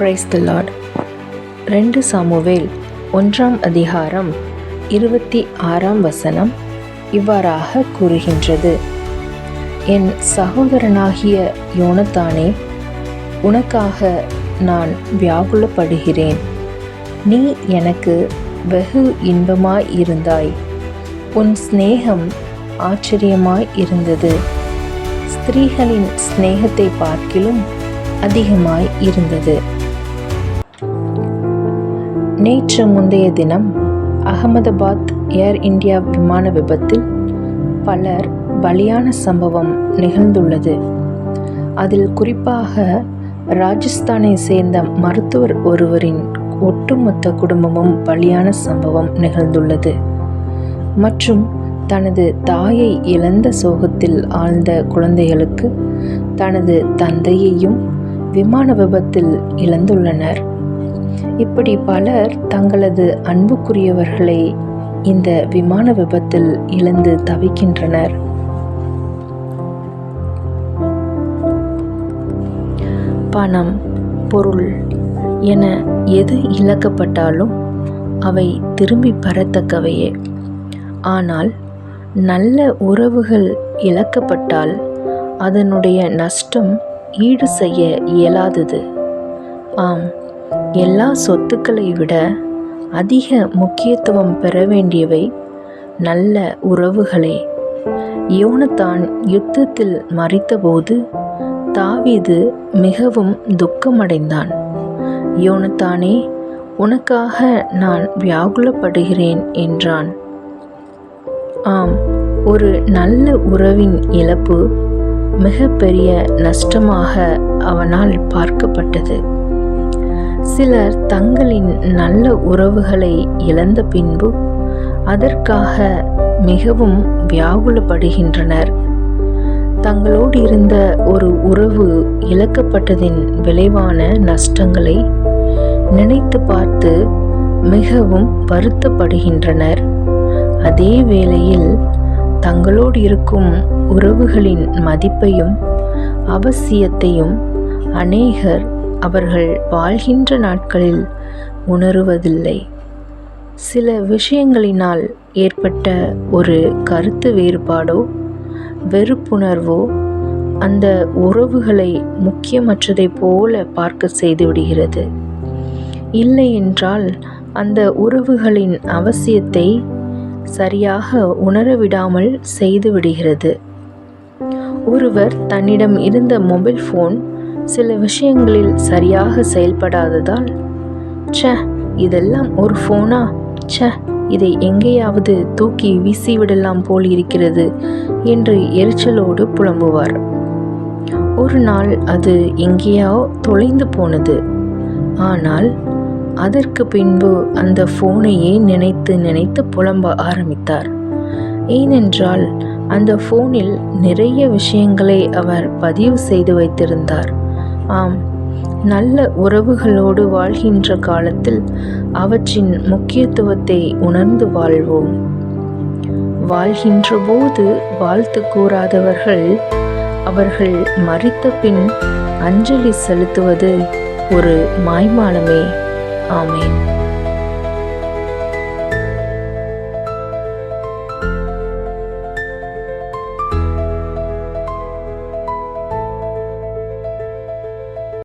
Praise the Lord. 2 Samuel 1 அதிகாரம் 26 இவ்வாறாக கூறுகின்றது. என் சகோதரனாகிய யோனத்தானே, உனக்காக நான் வியாகுலப்படுகிறேன். நீ எனக்கு வெகு இன்பமாய் இருந்தாய். உன் சிநேகம் ஆச்சரியமாய் இருந்தது. ஸ்திரீகளின் சிநேகத்தை பார்க்கிலும் அதிகமாய் இருந்தது. நேற்று முந்தைய தினம் அகமதாபாத் ஏர் இந்தியா விமான விபத்தில் பலர் பலியான சம்பவம் நிகழ்ந்துள்ளது. அதில் குறிப்பாக ராஜஸ்தானை சேர்ந்த மருத்துவர் ஒருவரின் ஒட்டுமொத்த குடும்பமும் பலியான சம்பவம் நிகழ்ந்துள்ளது. மற்றும் தனது தாயை இழந்த சோகத்தில் ஆழ்ந்த குழந்தைகளுக்கு தனது தந்தையையும் விமான விபத்தில் இழந்துள்ளனர். இப்படி பலர் தங்களது அன்புக்குரியவர்களை இந்த விமான விபத்தில் இழந்து தவிக்கின்றனர். பணம், பொருள் என எது இழக்கப்பட்டாலும் அவை திரும்பி பெறத்தக்கவையே. ஆனால் நல்ல உறவுகள் இழக்கப்பட்டால் அதனுடைய நஷ்டம் ஈடு செய்ய இயலாதது. ஆம், எல்லா சொத்துக்களை விட அதிக முக்கியத்துவம் பெற வேண்டியவை நல்ல உறவுகளே. யோனத்தான் யுத்தத்தில் மரித்தபோது தாவீது மிகவும் துக்கமடைந்தான். யோனத்தானே, உனக்காக நான் வியாகுலப்படுகிறேன் என்றான். ஆம், ஒரு நல்ல உறவின் இழப்பு மிக பெரிய நஷ்டமாக அவனால் பார்க்கப்பட்டது. சிலர் தங்களின் நல்ல உறவுகளை இழந்த பின்பு அதற்காக மிகவும் வியாகுலப்படுகின்றனர். தங்களோடு இருந்த ஒரு உறவு இழக்கப்பட்டதின் விளைவான நஷ்டங்களை நினைத்து பார்த்து மிகவும் வருத்தப்படுகின்றனர். அதே வேளையில் தங்களோடு இருக்கும் உறவுகளின் மதிப்பையும் அவசியத்தையும் அநேகர் அவர்கள் வாழ்கின்ற நாட்களில் உணருவதில்லை. சில விஷயங்களினால் ஏற்பட்ட ஒரு கருத்து வேறுபாடோ வெறுப்புணர்வோ அந்த உறவுகளை முக்கியமற்றதை போல பார்க்க செய்துவிடுகிறது. இல்லை என்றால் அந்த உறவுகளின் அவசியத்தை சரியாக உணரவிடாமல் செய்துவிடுகிறது. ஒருவர் தன்னிடம் இருந்த மொபைல் ஃபோன் சில விஷயங்களில் சரியாக செயல்படாததால், இதெல்லாம் ஒரு ஃபோனா, இதை எங்கேயாவது தூக்கி வீசிவிடலாம் போல் இருக்கிறது என்று எரிச்சலோடு புலம்புவார். ஒரு நாள் அது எங்கேயோ தொலைந்து போனது. ஆனால் அதற்கு பின்பு அந்த ஃபோனையே நினைத்து நினைத்து புலம்ப ஆரம்பித்தார். ஏனென்றால் அந்த ஃபோனில் நிறைய விஷயங்களை அவர் பதிவு செய்து வைத்திருந்தார். ஆம், நல்ல உறவுகளோடு வாழ்கின்ற காலத்தில் அவற்றின் முக்கியத்துவத்தை உணர்ந்து வாழ்வோம். வாழ்கின்ற போது வாழ்த்து கூறாதவர்கள் அவர்கள் மரித்த பின் அஞ்சலி செலுத்துவது ஒரு மாய்மாலமே. ஆமேன்.